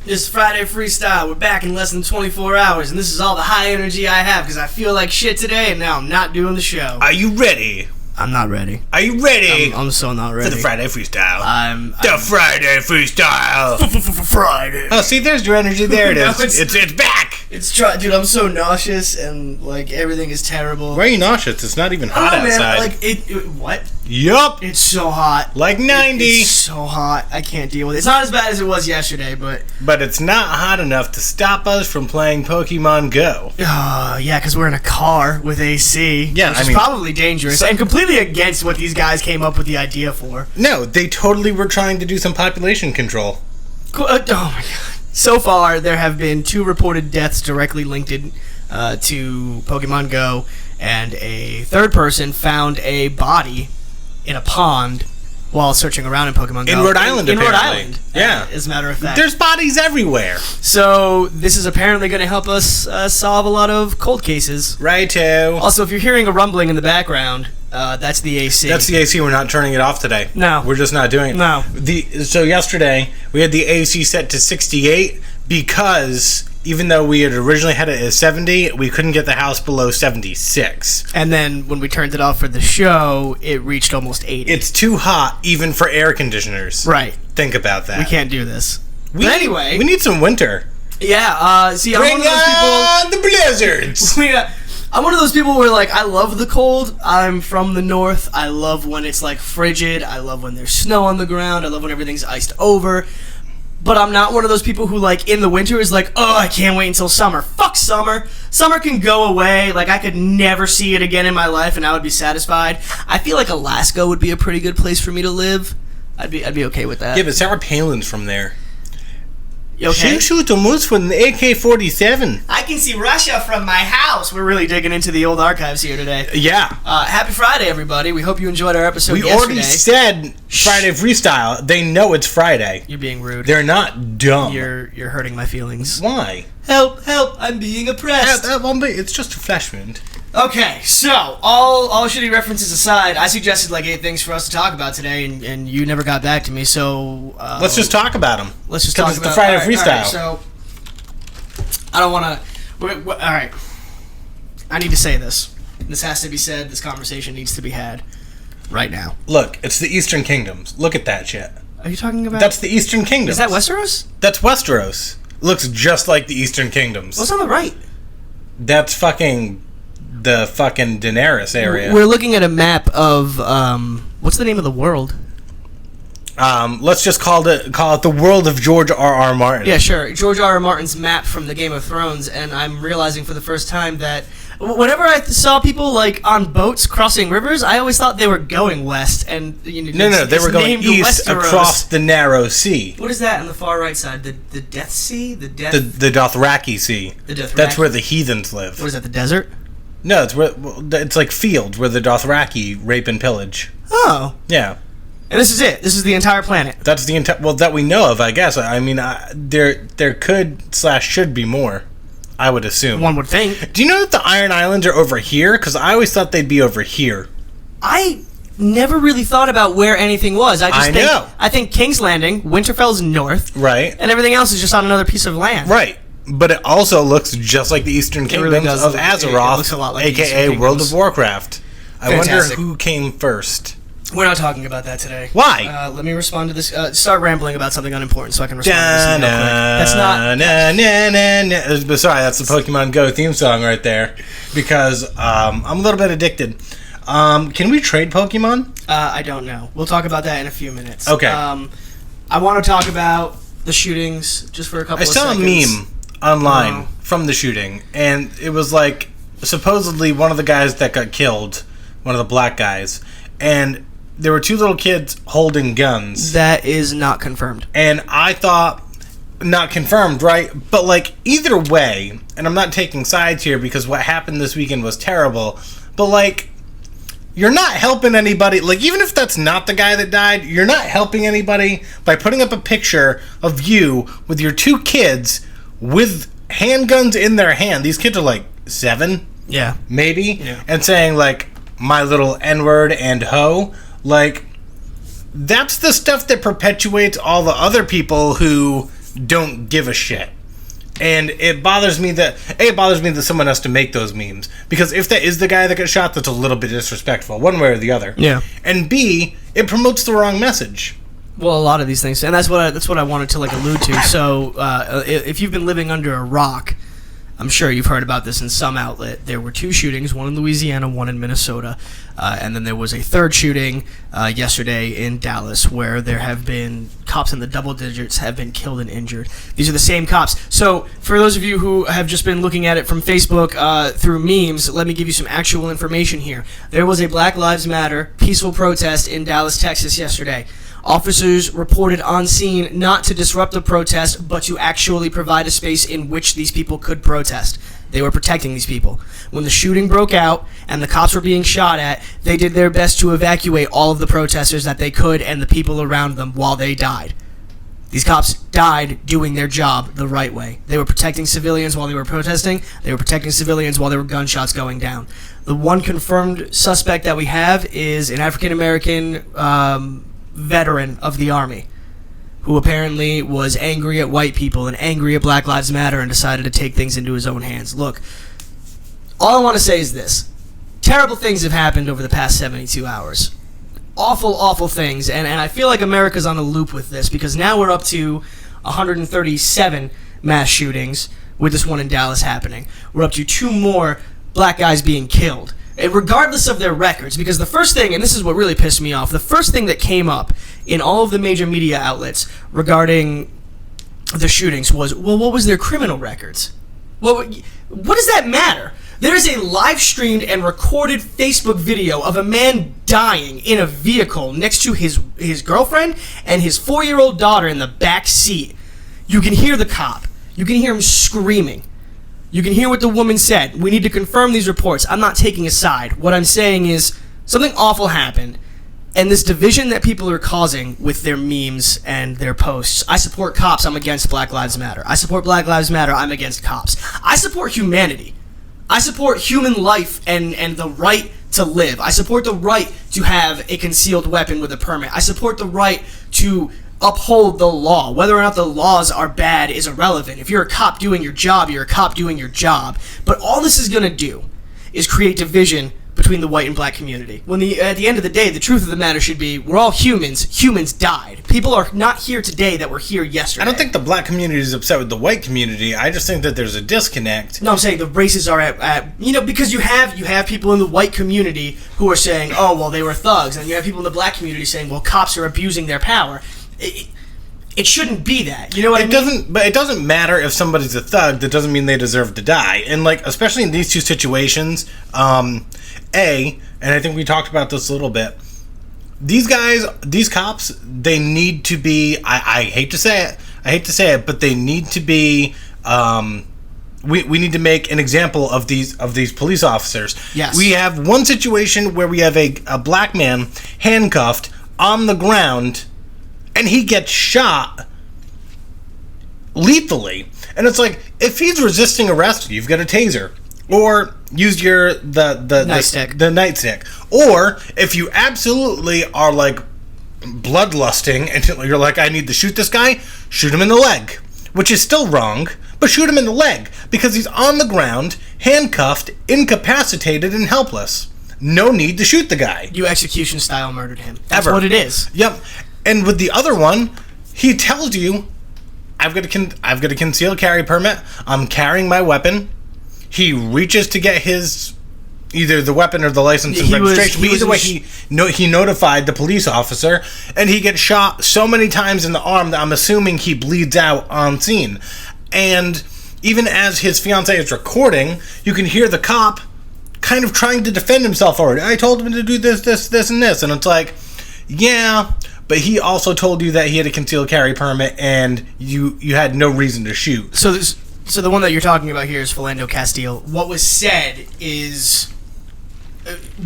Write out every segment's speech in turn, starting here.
This is Friday Freestyle. We're back in less than 24 hours, and this is all the high energy I have because I feel like shit today, and now I'm not doing the show. Are you ready? I'm not ready. Are you ready? I'm so not ready. For the Friday Freestyle. The Friday Freestyle. Friday. Oh, see, there's your energy. There it No, is. It's back. Dude, I'm so nauseous, and, like, everything is terrible. Why are you nauseous? It's not even hot outside. Man, what? Yup. It's so hot. Like 90. It's so hot. I can't deal with it. It's not as bad as it was yesterday, but... But it's not hot enough to stop us from playing Pokemon Go. Yeah, because we're in a car with AC. Yeah, which is probably dangerous and completely against what these guys came up with the idea for. No, they totally were trying to do some population control. Oh my god. So far, there have been 2 reported deaths directly linked to Pokemon Go, and a third person found a body in a pond while searching around in Pokemon Go. In Rhode Island, in Rhode apparently. Island, Yeah. as a matter of fact. There's bodies everywhere. So, this is apparently going to help us solve a lot of cold cases. Righto. Also, if you're hearing a rumbling in the background, that's the AC. That's the AC. We're not turning it off today. No. We're just not doing it. No. So yesterday, we had the AC set to 68 because even though we had originally had it at 70, we couldn't get the house below 76. And then when we turned it off for the show, it reached almost 80. It's too hot even for air conditioners. Right. Think about that. We can't do this. But anyway. We need some winter. Yeah, see, I'm Bring one of those people... on the blizzards! I'm one of those people where, like, I love the cold. I'm from the north. I love when it's, like, frigid. I love when there's snow on the ground. I love when everything's iced over. But I'm not one of those people who, like, in the winter is like, oh, I can't wait until summer. Fuck summer. Summer can go away. Like, I could never see it again in my life, and I would be satisfied. I feel like Alaska would be a pretty good place for me to live. I'd be okay with that. Yeah, but Sarah Palin's from there. You okay? Shoot a moose with an AK-47. I can see Russia from my house. We're really digging into the old archives here today. Yeah. Happy Friday, everybody. We hope you enjoyed our episode yesterday. We already said Friday Freestyle. They know it's Friday. You're being rude. They're not dumb. You're hurting my feelings. Why? Help, I'm being oppressed. It's just a flesh wound. Okay, so, all shitty references aside, I suggested like 8 things for us to talk about today, and you never got back to me, so... let's just talk about them. Let's just talk about... Because it's the Friday Freestyle. So, I don't want to... Alright. I need to say this. This has to be said. This conversation needs to be had right now. Look, it's the Eastern Kingdoms. Look at that shit. Are you talking about... That's the Eastern Kingdoms. Is that Westeros? That's Westeros. Looks just like the Eastern Kingdoms. What's on the right? That's the fucking Daenerys area. We're looking at a map of what's the name of the world? Let's just call it the world of George R.R. Martin. Yeah, sure. George R.R. Martin's map from the Game of Thrones, and I'm realizing for the first time that whenever I saw people like on boats crossing rivers, I always thought they were going west, and no, they were going east Westeros. Across the narrow sea. What is that on the far right side? The Death Sea, the Dothraki Sea. The Dothraki. That's where the heathens live. What is that? The desert? No, it's like fields where the Dothraki rape and pillage. Oh. Yeah. And this is it. This is the entire planet. That's the entire... Well, that we know of, I guess. I mean, there could/should be more, I would assume. One would think. Do you know that the Iron Islands are over here? Because I always thought they'd be over here. I never really thought about where anything was. I think King's Landing, Winterfell's north. Right. And everything else is just on another piece of land. Right. But it also looks just like the Eastern Kingdoms of Azeroth, it looks a lot like a.k.a. World of Warcraft. I wonder Fantastic. who came first. We're not talking about that today. Why? Let me respond to this. Start rambling about something unimportant so I can respond to this real quick. That's not... Sorry, that's the Pokemon Go theme song right there. Because I'm a little bit addicted. Can we trade Pokemon? I don't know. We'll talk about that in a few minutes. Okay. I want to talk about the shootings just for a couple of seconds. I saw a meme online from the shooting, and it was like supposedly one of the guys that got killed, one of the black guys, and there were 2 little kids holding guns. That is not confirmed. And I thought, not confirmed, right? But like either way, and I'm not taking sides here because what happened this weekend was terrible, but like you're not helping anybody. Like, even if that's not the guy that died, you're not helping anybody by putting up a picture of you with your 2 kids with handguns in their hand. These kids are like 7, yeah, maybe, yeah. And saying like my little N-word and ho. Like, that's the stuff that perpetuates all the other people who don't give a shit. And it bothers me that someone has to make those memes, because if that is the guy that got shot, that's a little bit disrespectful, one way or the other. Yeah. And B, it promotes the wrong message. Well, a lot of these things, and that's what I wanted to allude to. So, if you've been living under a rock, I'm sure you've heard about this in some outlet. There were 2 shootings, one in Louisiana, one in Minnesota, and then there was a 3rd shooting yesterday in Dallas, where there have been cops in the double digits have been killed and injured. These are the same cops. So for those of you who have just been looking at it from Facebook through memes, let me give you some actual information here. There was a Black Lives Matter peaceful protest in Dallas, Texas yesterday. Officers reported on scene not to disrupt the protest, but to actually provide a space in which these people could protest. They were protecting these people. When the shooting broke out and the cops were being shot at, they did their best to evacuate all of the protesters that they could and the people around them while they died. These cops died doing their job the right way. They were protecting civilians while they were protesting. They were protecting civilians while there were gunshots going down. The one confirmed suspect that we have is an African-American veteran of the Army who apparently was angry at white people and angry at Black Lives Matter and decided to take things into his own hands. Look, all I want to say is this. Terrible things have happened over the past 72 hours. Awful, awful things. And I feel like America's on a loop with this, because now we're up to 137 mass shootings with this one in Dallas happening. We're up to 2 more black guys being killed, regardless of their records. Because the first thing, and this is what really pissed me off, the first thing that came up in all of the major media outlets regarding the shootings was, well, what was their criminal records? Well, what does that matter? There is a live-streamed and recorded Facebook video of a man dying in a vehicle next to his girlfriend and his 4-year-old daughter in the back seat. You can hear the cop. You can hear him screaming. You can hear what the woman said. We need to confirm these reports. I'm not taking a side. What I'm saying is something awful happened, and this division that people are causing with their memes and their posts. I support cops. I'm against Black Lives Matter. I support Black Lives Matter. I'm against cops. I support humanity. I support human life and the right to live. I support the right to have a concealed weapon with a permit. I support the right to uphold the law. Whether or not the laws are bad is irrelevant. If you're a cop doing your job, you're a cop doing your job. But all this is going to do is create division between the white and black community. When at the end of the day, the truth of the matter should be, we're all humans. Humans died. People are not here today that were here yesterday. I don't think the black community is upset with the white community. I just think that there's a disconnect. No, I'm saying the races are at because you have people in the white community who are saying, oh, well, they were thugs. And you have people in the black community saying, well, cops are abusing their power. It shouldn't be that. You know what I mean? But it doesn't matter if somebody's a thug. That doesn't mean they deserve to die. And, especially in these 2 situations, and I think we talked about this a little bit, these cops, they need to be, I hate to say it, but they need to be, we need to make an example of these police officers. Yes. We have one situation where we have a black man handcuffed on the ground, and he gets shot lethally. And it's like, if he's resisting arrest, you've got a taser. Or use the nightstick. Or if you absolutely are bloodlusting and you're like, I need to shoot this guy, shoot him in the leg. Which is still wrong, but shoot him in the leg. Because he's on the ground, handcuffed, incapacitated, and helpless. No need to shoot the guy. You execution style murdered him. That's what it is. Yep. And with the other one, he tells you, I've got a concealed carry permit. I'm carrying my weapon. He reaches to get his either the weapon or the license and registration. But either way, he notified the police officer, and he gets shot so many times in the arm that I'm assuming he bleeds out on scene. And even as his fiancée is recording, you can hear the cop kind of trying to defend himself already. I told him to do this, and this. And it's like, yeah, but he also told you that he had a concealed carry permit, and you had no reason to shoot. So the one that you're talking about here is Philando Castile. What was said is,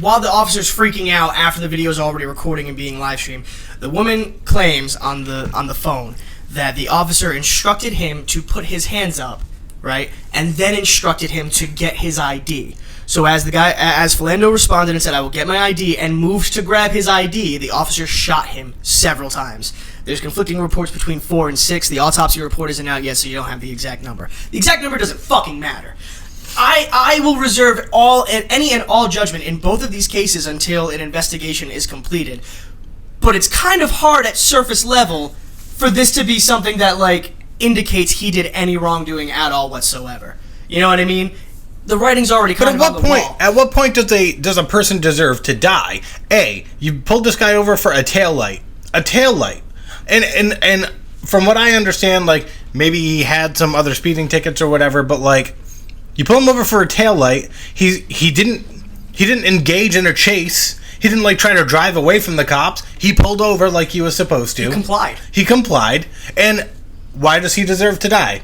while the officer's freaking out after the video is already recording and being live streamed, the woman claims on the phone that the officer instructed him to put his hands up, right, and then instructed him to get his ID. So as Philando responded and said, I will get my ID, and moved to grab his ID, the officer shot him several times. There's conflicting reports between 4 and 6. The autopsy report isn't out yet, so you don't have the exact number. The exact number doesn't fucking matter. I will reserve any and all judgment in both of these cases until an investigation is completed. But it's kind of hard at surface level for this to be something that, like, indicates he did any wrongdoing at all whatsoever. You know what I mean? The writing's already kind of on the wall. At what point does a person deserve to die? A, you pulled this guy over for a taillight. A taillight. And from what I understand, like, maybe he had some other speeding tickets or whatever, but, like, you pull him over for a taillight. He didn't engage in a chase. He didn't, like, try to drive away from the cops. He pulled over like he was supposed to. He complied. And why does he deserve to die?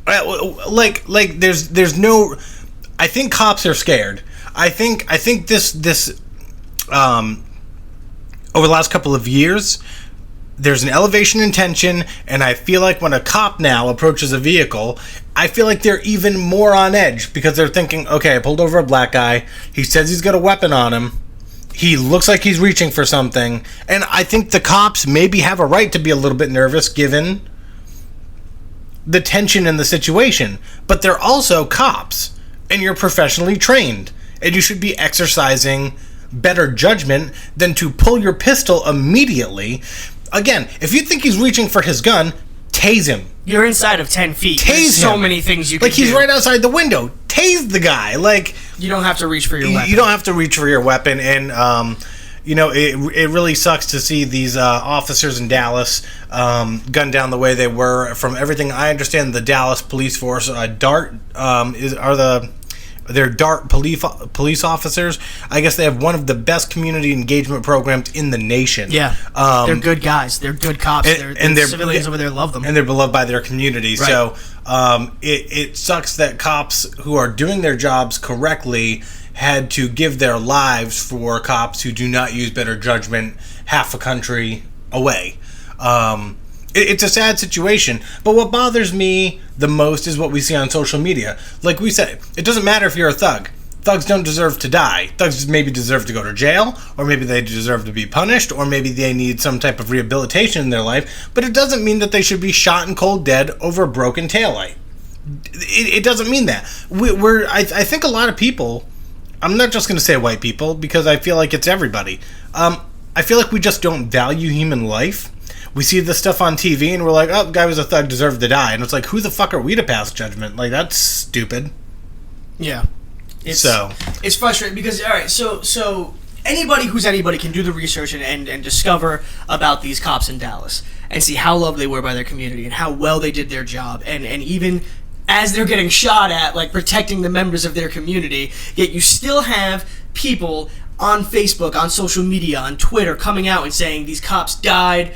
Like there's no. I think cops are scared. I think this over the last couple of years, there's an elevation in tension, and I feel like when a cop now approaches a vehicle, I feel like they're even more on edge because they're thinking, okay, I pulled over a black guy. He says he's got a weapon on him. He looks like he's reaching for something, and I think the cops maybe have a right to be a little bit nervous given the tension in the situation. But they're also cops, and you're professionally trained, and you should be exercising better judgment than to pull your pistol immediately. Again, if you think he's reaching for his gun, tase him. You're inside of 10 feet. Tase There's so him. many things you can do. Like, he's right outside the window. Tase the guy. Like, you don't have to reach for your weapon. You don't have to reach for your weapon. And, you know, it really sucks to see these officers in Dallas gunned down the way they were. From everything I understand, the Dallas police force, DART, they're DART police officers. I guess they have one of the best community engagement programs in the nation. Yeah, they're good guys. They're good cops. And their civilians over there love them. And they're beloved by their community. Right. So it sucks that cops who are doing their jobs correctly had to give their lives for cops who do not use better judgment half a country away. It's a sad situation, but what bothers me the most is what we see on social media. Like we said, it doesn't matter if you're a thug. Thugs don't deserve to die. Thugs maybe deserve to go to jail, or maybe they deserve to be punished, or maybe they need some type of rehabilitation in their life, but it doesn't mean that they should be shot in cold dead over a broken taillight. It doesn't mean that. I think a lot of people, I'm not just going to say white people, because I feel like it's everybody. I feel like we just don't value human life. We see this stuff on TV and we're like, oh, the guy was a thug, deserved to die. And it's like, who the fuck are we to pass judgment? Like, that's stupid. Yeah. It's frustrating because, all right, so anybody who's anybody can do the research and discover about these cops in Dallas and see how loved they were by their community and how well they did their job. And even as they're getting shot at, like, protecting the members of their community, yet you still have people on Facebook, on social media, on Twitter coming out and saying these cops died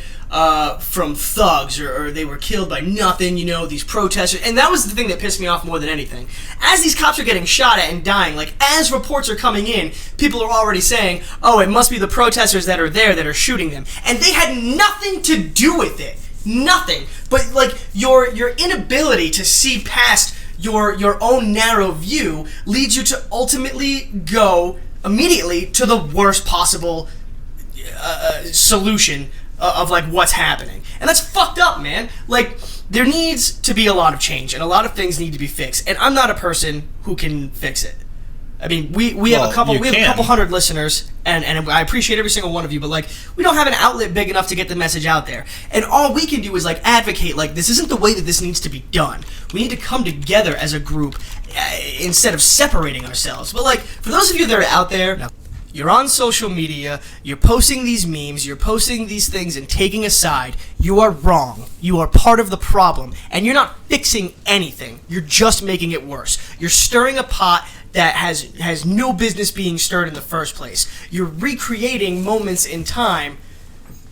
from thugs or they were killed by nothing, you know, these protesters. And that was the thing that pissed me off more than anything. As these cops are getting shot at and dying, like, as reports are coming in, people are already saying, oh, it must be the protesters that are there that are shooting them. And they had nothing to do with it. Nothing. But, like, your inability to see past your own narrow view leads you to ultimately go immediately to the worst possible solution of, like, what's happening. And that's fucked up, man. Like, there needs to be a lot of change, and a lot of things need to be fixed. And I'm not a person who can fix it. I mean, we have a couple hundred listeners, and I appreciate every single one of you, but, like, we don't have an outlet big enough to get the message out there. And all we can do is, like, advocate, like, this isn't the way that this needs to be done. We need to come together as a group instead of separating ourselves. But, like, for those of you that are out there, you're on social media, you're posting these memes, you're posting these things and taking a side. You are wrong. You are part of the problem. And you're not fixing anything. You're just making it worse. You're stirring a pot that has no business being stirred in the first place. You're recreating moments in time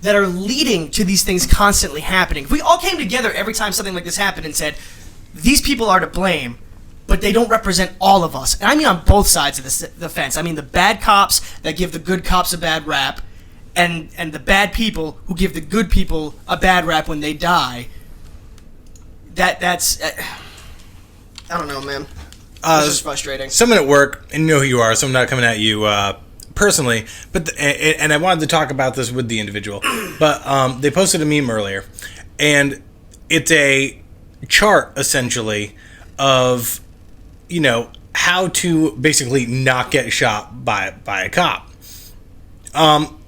that are leading to these things constantly happening. If we all came together every time something like this happened and said, these people are to blame, but they don't represent all of us. And I mean on both sides of the fence. I mean the bad cops that give the good cops a bad rap, and the bad people who give the good people a bad rap when they die. That's I don't know, man. This is frustrating. Someone at work, and you know who you are, so I'm not coming at you personally, but and I wanted to talk about this with the individual, but they posted a meme earlier, and it's a chart essentially of, you know, how to basically not get shot by a cop.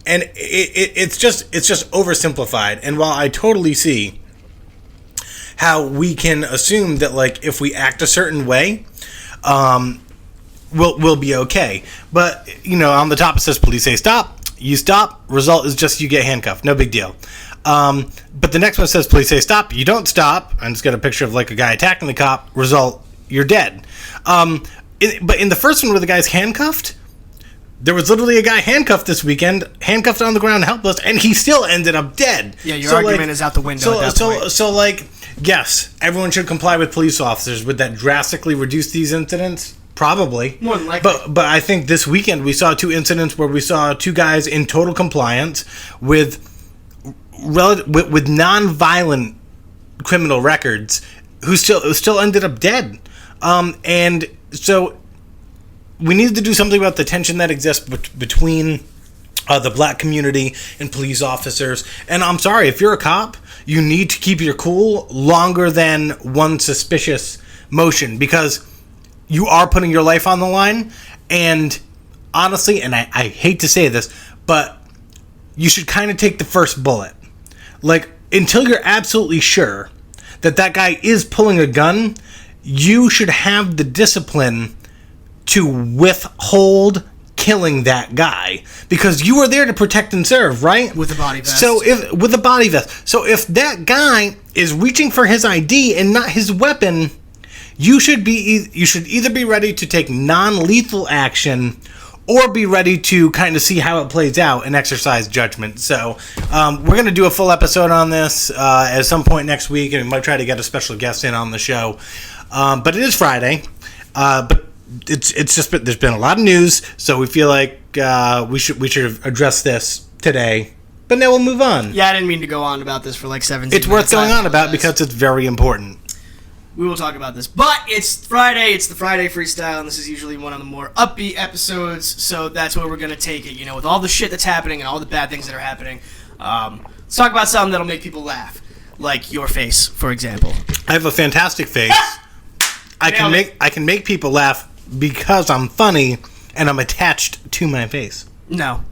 And it's just oversimplified. And while I totally see how we can assume that, like, if we act a certain way, we'll be okay. But, you know, on the top it says police say stop. You stop. Result is just you get handcuffed. No big deal. But the next one says police say stop. You don't stop. And it's got a picture of, like, a guy attacking the cop. Result, you're dead. But in the first one where the guy's handcuffed, there was literally a guy handcuffed this weekend, handcuffed on the ground, helpless, and he still ended up dead. Yeah, your argument is out the window at that point. So, like, yes, everyone should comply with police officers. Would that drastically reduce these incidents? Probably. More than likely. But I think this weekend we saw 2 incidents where we saw 2 guys in total compliance with non-violent criminal records who still ended up dead. And so we need to do something about the tension that exists between the black community and police officers. And I'm sorry, if you're a cop, you need to keep your cool longer than one suspicious motion, because you are putting your life on the line. And honestly, and I hate to say this, but you should kind of take the first bullet. Like, until you're absolutely sure that guy is pulling a gun, you should have the discipline to withhold killing that guy, because you are there to protect and serve, right? With a body vest. So if that guy is reaching for his ID and not his weapon, you should either be ready to take non-lethal action or be ready to kind of see how it plays out and exercise judgment. So we're going to do a full episode on this at some point next week, and we might try to get a special guest in on the show. But it is Friday. But it's just been, there's been a lot of news, so we feel like we should address this today. But now we'll move on. Yeah, I didn't mean to go on about this for like 17 minutes. It's worth going on about because it's very important. We will talk about this. But it's Friday. It's the Friday Freestyle, and this is usually one of the more upbeat episodes, so that's where we're going to take it. You know, with all the shit that's happening and all the bad things that are happening, let's talk about something that'll make people laugh. Like your face, for example. I have a fantastic face. I can make people laugh because I'm funny and I'm attached to my face. No.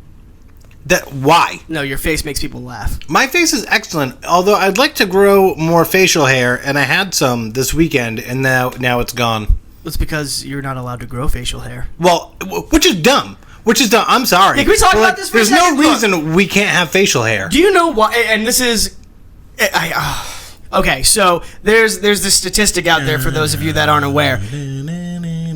Why? No, your face makes people laugh. My face is excellent, although I'd like to grow more facial hair, and I had some this weekend, and now it's gone. It's because you're not allowed to grow facial hair. Well, which is dumb. I'm sorry. Yeah, can we talk about this for a second? There's no reason we can't have facial hair. Do you know why? And this is... okay, so there's this statistic out there for those of you that aren't aware.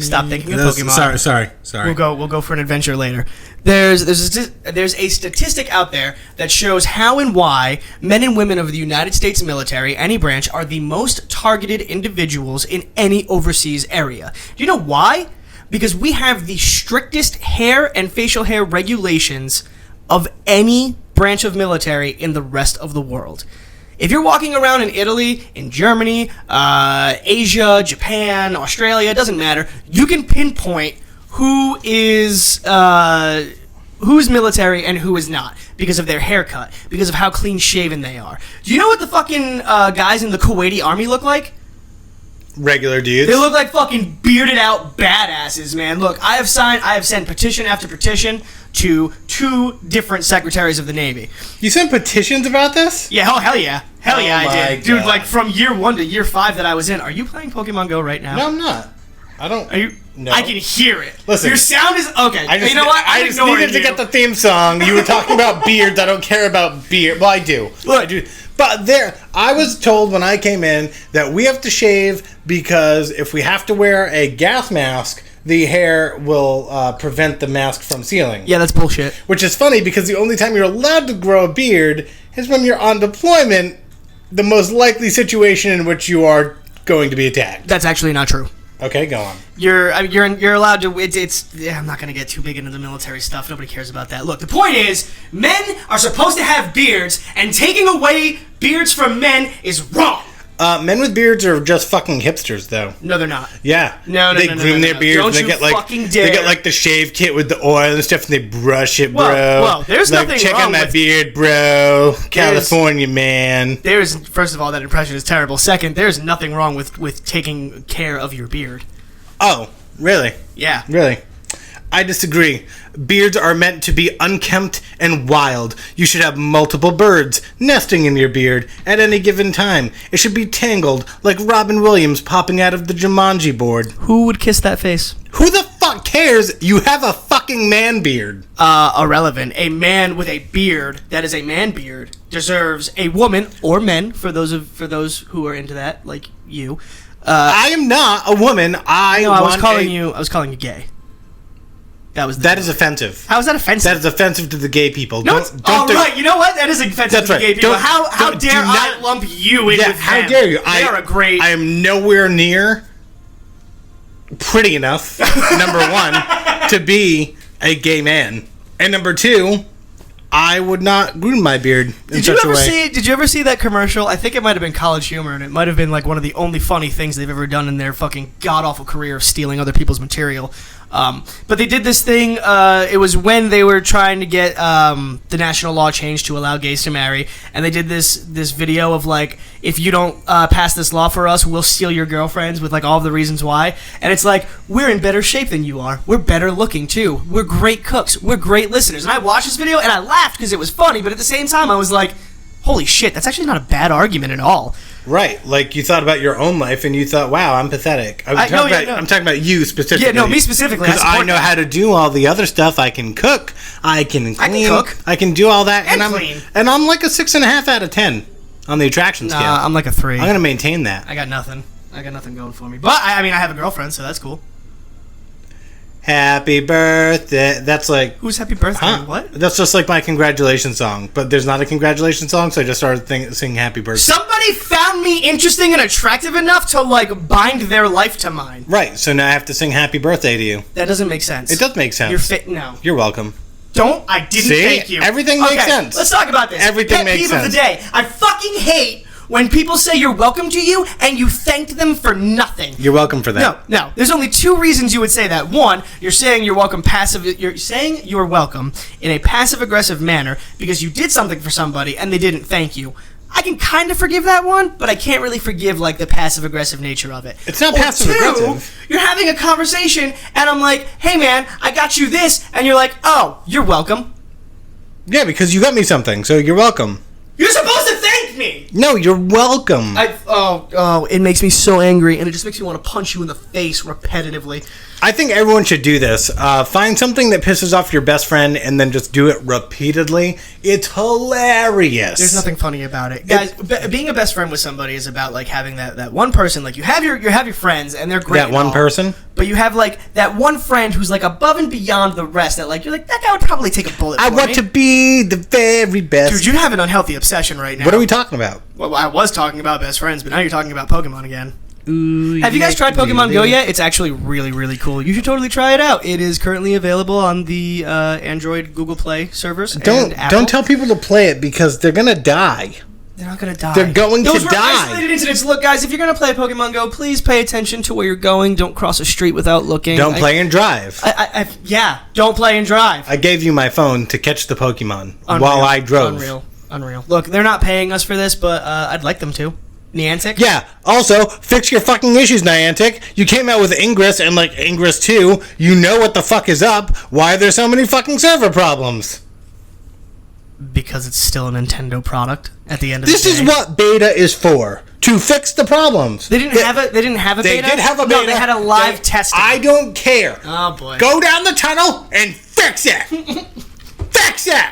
Stop thinking of Pokemon. Sorry. We'll go for an adventure later. There's a statistic out there that shows how and why men and women of the United States military, any branch, are the most targeted individuals in any overseas area. Do you know why? Because we have the strictest hair and facial hair regulations of any branch of military in the rest of the world. If you're walking around in Italy, in Germany, Asia, Japan, Australia, it doesn't matter, you can pinpoint who's military and who is not because of their haircut, because of how clean shaven they are. Do you know what the fucking guys in the Kuwaiti army look like? Regular dudes. They look like fucking bearded out badasses, man. Look, I have sent petition after petition to 2 different secretaries of the Navy. You sent petitions about this? Yeah, hell yeah. Hell yeah, I did. God. Dude, like from year 1 to year 5 that I was in. Are you playing Pokemon Go right now? No, I'm not. I don't. Are you? No. I can hear it. Listen. Your sound is... Okay, You know what? I just needed to get the theme song. You were talking about beards. I don't care about beard. Well, I do. Look. I do. But I was told when I came in that we have to shave because if we have to wear a gas mask, the hair will prevent the mask from sealing. Yeah, that's bullshit. Which is funny because the only time you're allowed to grow a beard is when you're on deployment, the most likely situation in which you are going to be attacked. That's actually not true. Okay, go on. You're allowed to. I'm not gonna get too big into the military stuff. Nobody cares about that. Look, the point is, men are supposed to have beards, and taking away beards from men is wrong. Men with beards are just fucking hipsters, though. No, they're not. Yeah. No, They groom their beards. Don't And you they get like fucking dare. they get like the shave kit with the oil and stuff, and they brush it, bro. Whoa, there's like, nothing check wrong out my with- beard, bro. California, man. First of all, that impression is terrible. Second, there's nothing wrong with taking care of your beard. Oh, really? Yeah. Really? I disagree. Beards are meant to be unkempt and wild. You should have multiple birds nesting in your beard at any given time. It should be tangled like Robin Williams popping out of the Jumanji board. Who would kiss that face? Who the fuck cares? You have a fucking man beard. Irrelevant. A man with a beard that is a man beard deserves a woman or men for those who are into that, like you. I am not a woman. I was calling you gay. That is offensive. How is that offensive? That is offensive to the gay people. No, right. You know what? That is offensive to the gay people. How dare I lump you in with them? How dare you? They are a great... I am nowhere near pretty enough, number one, to be a gay man. And number two, I would not groom my beard in such a way. Did you ever see that commercial? I think it might have been College Humor, and it might have been like one of the only funny things they've ever done in their fucking god-awful career of stealing other people's material. But they did this thing, it was when they were trying to get the national law changed to allow gays to marry, and they did this video of like, if you don't pass this law for us, we'll steal your girlfriends, with like all of the reasons why. And it's like, we're in better shape than you are. We're better looking too. We're great cooks. We're great listeners. And I watched this video and I laughed because it was funny, but at the same time I was like, holy shit, that's actually not a bad argument at all. Right, like you thought about your own life and you thought, wow, I'm pathetic. I'm talking about you specifically. Yeah, no, me specifically. Because I know how to do all the other stuff. I can cook. I can clean. I can cook. I can do all that. And clean. And I'm like a 6.5 out of 10 on the attraction scale. I'm like a 3. I'm going to maintain that. I got nothing going for me. But, I mean, I have a girlfriend, so that's cool. Happy birthday. That's like... Who's happy birthday? Huh? What? That's just like my congratulations song. But there's not a congratulations song, so I just started singing happy birthday. Somebody found me interesting and attractive enough to, like, bind their life to mine. Right, so now I have to sing happy birthday to you. That doesn't make sense. It does make sense. No. You're welcome. I didn't thank you. Everything makes sense. Let's talk about this. Everything makes sense. Pet peeve of the day. I fucking hate when people say you're welcome to you and you thanked them for nothing. You're welcome for that. No. There's only 2 reasons you would say that. One, you're saying you're welcome You're saying you're welcome in a passive-aggressive manner because you did something for somebody and they didn't thank you. I can kind of forgive that one, but I can't really forgive like the passive-aggressive nature of it. It's not passive-aggressive. You're having a conversation and I'm like, hey man, I got you this, and you're like, oh, you're welcome. Yeah, because you got me something, so you're welcome. You're supposed to thank me! No, you're welcome. It makes me so angry, and it just makes me want to punch you in the face repetitively. I think everyone should do this. Find something that pisses off your best friend and then just do it repeatedly. It's hilarious. There's nothing funny about it. Guys, being a best friend with somebody is about like having that one person. Like you have your friends and they're great. That one person? But you have like that one friend who's like above and beyond the rest that like you're like, that guy would probably take a bullet for me. I want to be the very best. Dude, you have an unhealthy obsession right now. What are we talking about? Well, I was talking about best friends, but now you're talking about Pokemon again. Ooh, have you guys tried Pokemon Go yet? It's actually really, really cool. You should totally try it out. It is currently available on the Android, Google Play servers. Don't tell people to play it because they're gonna die. They're not gonna die. They're going to die. Those were isolated incidents. Look, guys, if you're gonna play Pokemon Go, please pay attention to where you're going. Don't cross a street without looking. Don't play and drive. Don't play and drive. I gave you my phone to catch the Pokemon while I drove. Unreal. Look, they're not paying us for this, but I'd like them to. Niantic? Yeah, also, fix your fucking issues, Niantic. You came out with Ingress and, like, Ingress 2. You know what the fuck is up. Why are there so many fucking server problems? Because it's still a Nintendo product at the end of the day. This is what beta is for. To fix the problems. They didn't have a beta? They did have a beta. No, they had a live testing. I don't care. Oh, boy. Go down the tunnel and fix it. Fix it.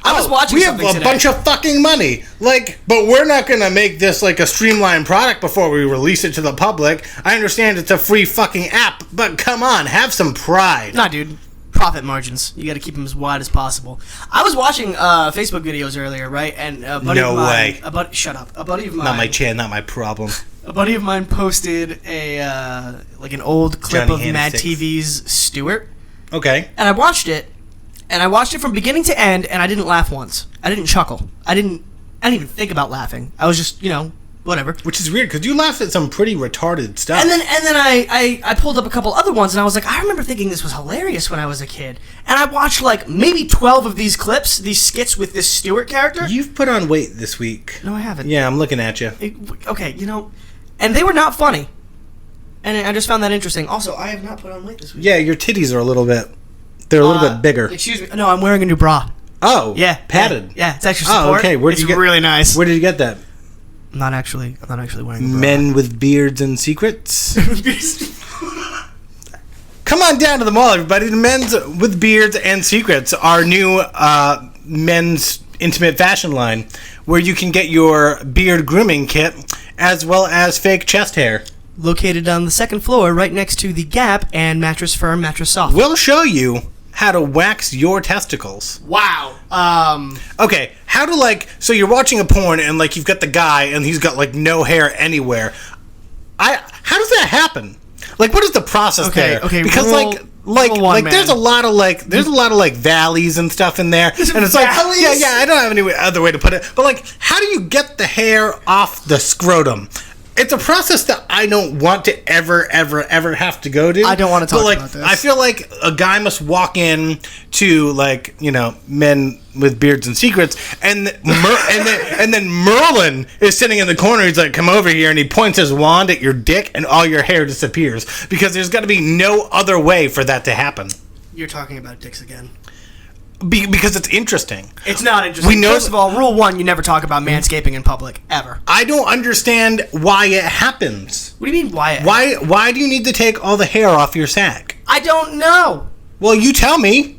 I was watching we have a bunch of fucking money. Like, but we're not going to make this like a streamlined product before we release it to the public. I understand it's a free fucking app, but come on, have some pride. Nah, dude. Profit margins. You got to keep them as wide as possible. I was watching Facebook videos earlier, right? And a buddy of mine... No way. Shut up. A buddy of mine... Not my chair, not my problem. A buddy of mine posted a like an old clip of Mad TV's Stewart. Okay. And I watched it. And I watched it from beginning to end, and I didn't laugh once. I didn't chuckle. I didn't I didn't even think about laughing. I was just, whatever. Which is weird, because you laugh at some pretty retarded stuff. And then I pulled up a couple other ones, and I was like, I remember thinking this was hilarious when I was a kid. And I watched, like, maybe 12 of these clips, these skits with this Stewart character. You've put on weight this week. No, I haven't. Yeah, I'm looking at you. Okay, and they were not funny. And I just found that interesting. Also, I have not put on weight this week. Yeah, your titties are a little bit... They're a little bit bigger. Excuse me. No, I'm wearing a new bra. Oh. Yeah. Padded. Yeah, it's extra support. Oh, okay. It's really nice. Where did you get that? I'm not actually wearing a bra. Men with beards and secrets. Come on down to the mall, everybody. The Men's with Beards and Secrets, our new men's intimate fashion line, where you can get your beard grooming kit as well as fake chest hair. Located on the second floor, right next to the Gap and Mattress Firm, Mattress Soft. We'll show you how to wax your testicles. Wow. Okay, how to so you're watching a porn and you've got the guy and he's got no hair anywhere. How does that happen? What is the process there? Okay, because rule one, there's a lot of valleys and stuff in there, and it's valleys? yeah, I don't have any other way to put it, but how do you get the hair off the scrotum? It's a process that I don't want to ever have to go to. I don't want to talk about this. I feel like a guy must walk in to Men with Beards and Secrets, and then Merlin is sitting in the corner. He's like, "Come over here," and he points his wand at your dick, and all your hair disappears because there's got to be no other way for that to happen. You're talking about dicks again. Because it's interesting. It's not interesting. First of all, rule 1, you never talk about manscaping in public, ever. I don't understand why it happens. What do you mean, why? Why do you need to take all the hair off your sack? I don't know. Well, you tell me.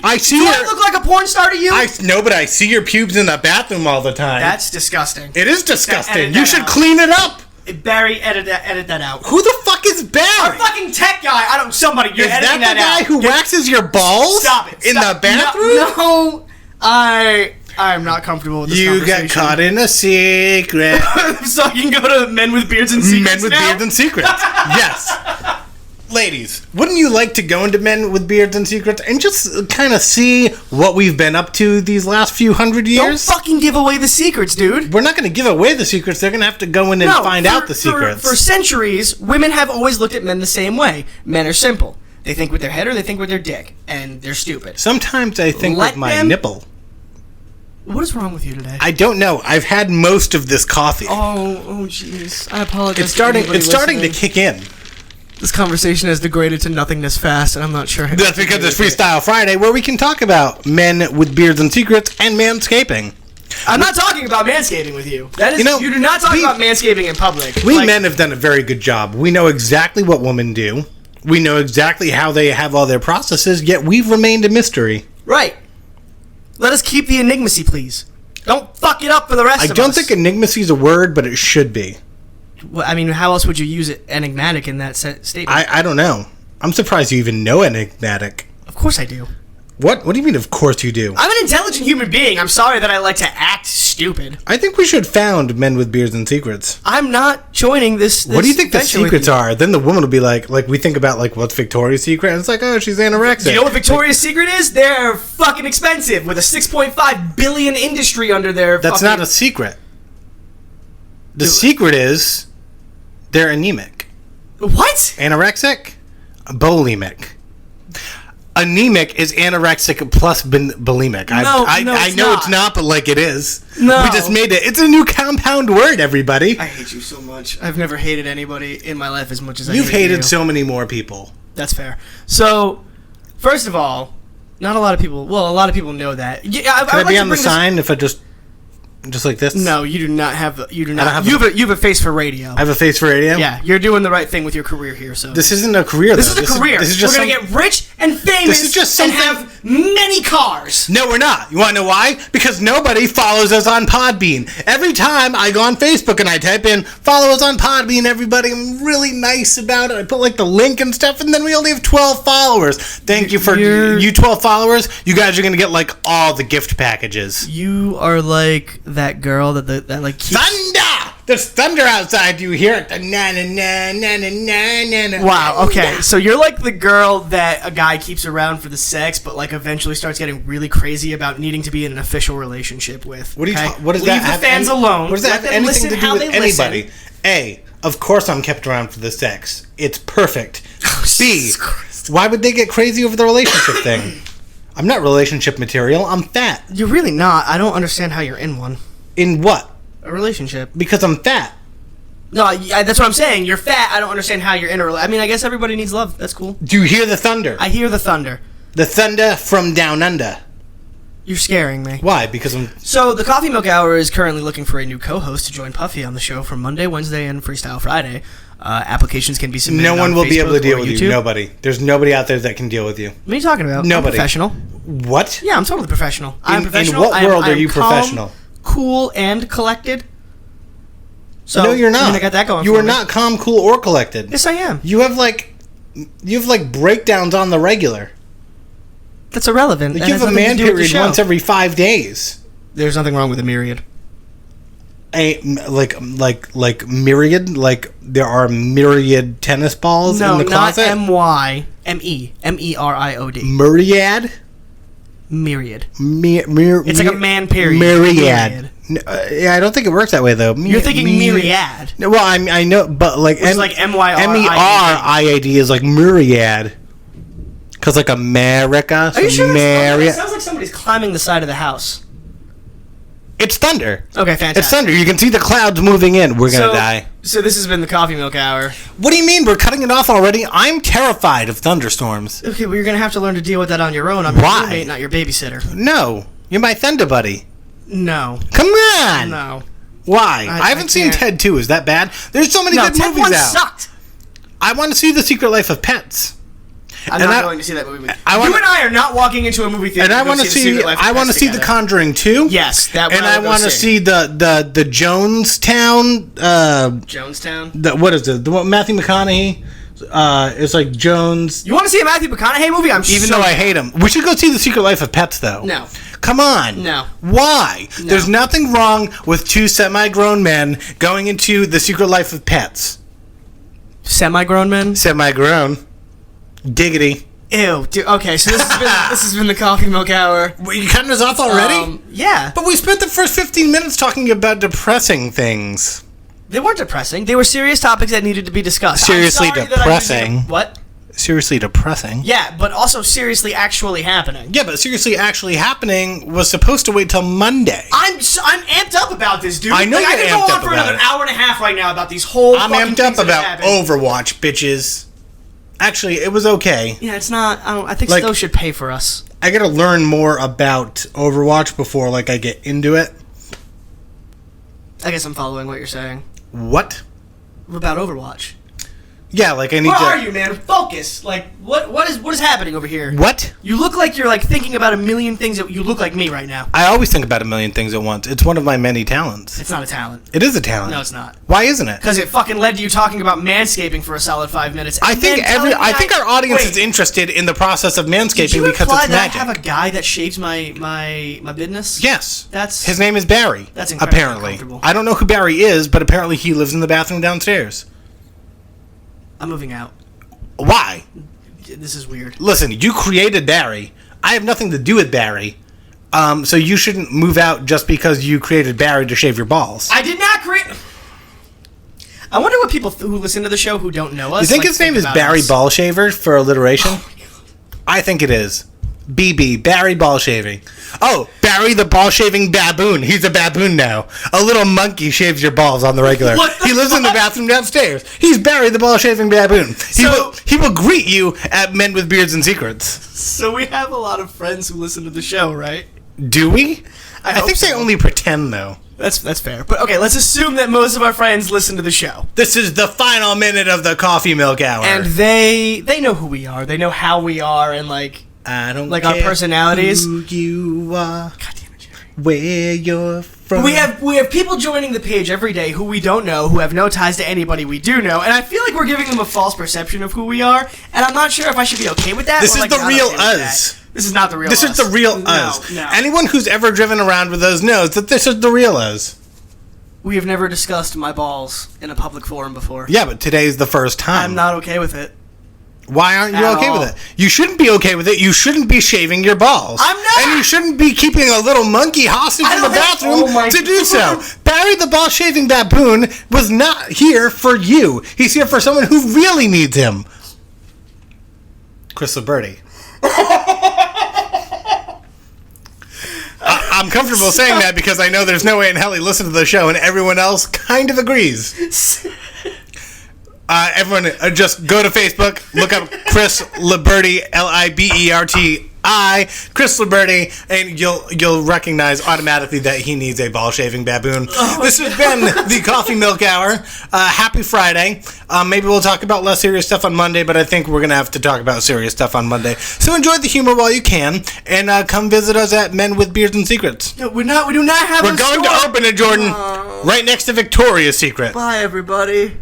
I see. Do I look like a porn star to you? No, but I see your pubes in the bathroom all the time. That's disgusting. It is disgusting. You should clean it up. Barry, edit that out. Who the fuck is Barry? Our fucking tech guy. Somebody. You're editing that out. Is that the guy who waxes your balls? Stop it. In the bathroom? No. I'm not comfortable with this conversation. You got caught in a secret. So you can go to Men with Beards and Secrets Men with Beards and Secrets. Yes. Ladies, wouldn't you like to go into Men with Beards and Secrets and just kind of see what we've been up to these last few hundred years? Don't fucking give away the secrets, dude. We're not going to give away the secrets. They're going to have to go in and find out the secrets. For centuries, women have always looked at men the same way. Men are simple. They think with their head or they think with their dick. And they're stupid. Sometimes I think with my nipple. What is wrong with you today? I don't know. I've had most of this coffee. Oh, jeez. I apologize. It's starting to kick in. This conversation has degraded to nothingness fast, and I'm not sure. That's because it's Freestyle Friday, where we can talk about Men with Beards and Secrets and manscaping. I'm not talking about manscaping with you. That is, you do not talk about manscaping in public. We men have done a very good job. We know exactly what women do. We know exactly how they have all their processes, yet we've remained a mystery. Right. Let us keep the enigmacy, please. Don't fuck it up for the rest of us. I don't think enigmacy is a word, but it should be. Well, I mean, how else would you use it enigmatic in that statement? I don't know. I'm surprised you even know enigmatic. Of course I do. What do you mean, of course you do? I'm an intelligent human being. I'm sorry that I like to act stupid. I think we should found Men with Beards and Secrets. I'm not joining this what do you think the secrets are? Then the woman will be like we think about, what's Victoria's Secret? And it's oh, she's anorexic. Do you know what Victoria's Secret is? They're fucking expensive with a $6.5 billion industry under their That's not a secret. The secret is they're anemic. What? Anorexic? Bulimic. Anemic is anorexic plus bulimic. I know it's not, but it is. No. We just made it. It's a new compound word, everybody. I hate you so much. I've never hated anybody in my life as much as You've hated you. so many more people. That's fair. So, first of all, not a lot of people... Well, a lot of people know that. Yeah, Can I be on the sign if I just like this? No, you do not have... You have a face for radio. I have a face for radio? Yeah, you're doing the right thing with your career here. So this isn't a career, though. This is a career. We're going to get rich and famous and have many cars. No, we're not. You want to know why? Because nobody follows us on Podbean. Every time I go on Facebook and I type in, follow us on Podbean, everybody, I'm really nice about it. I put the link and stuff, and then we only have 12 followers. Thank you for you 12 followers. You guys are going to get all the gift packages. You are like that girl that keeps... Thunder! There's thunder outside. Do you hear it? Na na na na na na na. Wow. Okay. So you're like the girl that a guy keeps around for the sex, but like eventually starts getting really crazy about needing to be in an official relationship with. What do you? Okay? What does Leave that the have fans any- alone. What does that Let have them anything listen to do how with they anybody? listen. A. Of course, I'm kept around for the sex. It's perfect. B. Jesus Christ. Why would they get crazy over the relationship thing? I'm not relationship material. I'm fat. You're really not. I don't understand how you're in one. In what? A relationship. Because I'm fat. No, that's what I'm saying. You're fat. I don't understand how you're in a relationship. I mean, I guess everybody needs love. That's cool. Do you hear the thunder? I hear the thunder. The thunder from down under. You're scaring me. Why? Because I'm... So, the Coffee Milk Hour is currently looking for a new co-host to join Puffy on the show from Monday, Wednesday, and Freestyle Friday. Applications can be submitted No one on will be Facebook able to deal or with YouTube. you. Nobody. There's nobody out there that can deal with you. What are you talking about? Nobody. I'm professional. What? Yeah, I'm totally professional. I'm In professional. what world are you calm, professional? Cool, and collected. So, No, you're I not. mean, I got that going You for are me. not calm, cool, or collected. Yes, I am. You have breakdowns on the regular. That's irrelevant. Like That you has have a nothing to man do with the period show. once every 5 days. There's nothing wrong with a myriad. Like myriad, like there are myriad tennis balls No, in the not closet. M-Y-M-E-M-E-R-I-O-D. Myriad. Myriad. It's like a man period. Myriad. Yeah, I don't think it works that way though. You're thinking myriad. No, well, I know, but like Which is like M-Y-R-I-A-D. M-E-R-I-A-D is like myriad. Cause like America. Are you sure? It Myriad. sounds like somebody's climbing the side of the house. It's thunder. Okay, fantastic. It's thunder. You can see the clouds moving in. We're gonna die. So this has been the Coffee Milk Hour. What do you mean? We're cutting it off already? I'm terrified of thunderstorms. Okay, well, you're going to have to learn to deal with that on your own. I'm your Why? roommate, not your babysitter. No, you're my thunder buddy. No. Come on. No. Why? I I haven't seen can't. Ted 2. Is that bad? There's so many No, good Ted movies 1 out. sucked. I want to see The Secret Life of Pets. I'm And not I- going to see that movie. I You wanna- and I are not walking into a movie theater. And I want to see. Secret Life of I want to Pets see The together. Conjuring 2. Yes, that one. And I want to see the Jonestown. Jonestown. What is it? The one Matthew McConaughey. It's like Jones. You want to see a Matthew McConaughey movie? Even though I hate him, we should go see The Secret Life of Pets, though. No. Come on. No. Why? No. There's nothing wrong with two semi-grown men going into The Secret Life of Pets. Semi-grown men? Semi-grown. Diggity. Ew. Dude, okay, so this has been the Coffee Milk Hour. Were you cutting us off already? Yeah. But we spent the first 15 minutes talking about depressing things. They weren't depressing. They were serious topics that needed to be discussed. Seriously I'm sorry that I depressing. used it- What? Seriously depressing. Yeah, but also seriously actually happening. Yeah, but seriously actually happening was supposed to wait till Monday. I'm amped up about this, dude. I know I you're could amped go on up for about another it. hour and a half right now about these whole I'm fucking amped up things that about happened. Overwatch, bitches. Actually, it was okay. Yeah, it's not. I think Like- Stowe should pay for us. I gotta learn more about Overwatch before, like, I get into it. I guess I'm following what you're saying What? about Overwatch. Yeah, like, I need Where to... are you, man? Focus. Like, what is happening over here? What? You look like you're like thinking about a million things. You look like me right now. I always think about a million things at once. It's one of my many talents. It's not a talent. It is a talent. No, it's not. Why isn't it? Because it fucking led to you talking about manscaping for a solid 5 minutes. I and think then telling me I think our audience Wait, is interested in the process of Did manscaping you because imply it's that magic. I have a guy that shaves my business? Yes. That's His name is Barry. That's incredibly apparently. uncomfortable. I don't know who Barry is, but apparently he lives in the bathroom downstairs. I'm moving out. Why? This is weird. Listen, you created Barry. I have nothing to do with Barry. So you shouldn't move out just because you created Barry to shave your balls. I did not create. I wonder what people who listen to the show who don't know us. You think his name is about Barry us. Ball Shaver for alliteration? I think it is. BB, Barry Ball Shaving. Oh, Barry the Ball Shaving Baboon. He's a baboon now. A little monkey shaves your balls on the regular. What the He lives in the fuck? bathroom downstairs. He's Barry the Ball Shaving Baboon. So- He will greet you at Men with Beards and Secrets. So we have a lot of friends who listen to the show, right? Do we? I hope think they so. only pretend, though. That's fair. But okay, let's assume that most of our friends listen to the show. This is the final minute of the Coffee Milk Hour. And they know who we are. They know how we are and like I don't like our care personalities. who you are, God damn it, Jerry. where you're from. We have people joining the page every day who we don't know, who have no ties to anybody we do know, and I feel like we're giving them a false perception of who we are, and I'm not sure if I should be okay with that. This or, is like, the not real okay with us. that. This is not the real This us. is the real No, us. no. Anyone who's ever driven around with us knows that this is the real us. We have never discussed my balls in a public forum before. Yeah, but today's the first time. I'm not okay with it. Why aren't you At okay all. with it? You shouldn't be okay with it. You shouldn't be shaving your balls. I'm not! And you shouldn't be keeping a little monkey hostage in the bathroom to do so. Barry the ball shaving baboon was not here for you. He's here for someone who really needs him. Chris Liberty. I'm comfortable saying that because I know there's no way in hell he listened to the show and everyone else kind of agrees. Everyone, just go to Facebook, look up Chris Liberty, Liberti, Chris Liberty, and you'll recognize automatically that he needs a ball shaving baboon. This has been the Coffee Milk Hour. Happy Friday. Maybe we'll talk about less serious stuff on Monday, but I think we're gonna have to talk about serious stuff on Monday. So enjoy the humor while you can, and come visit us at Men with Beards and Secrets. No, we do not have. We're going to open it, Jordan, right next to Victoria's Secret. Bye, everybody.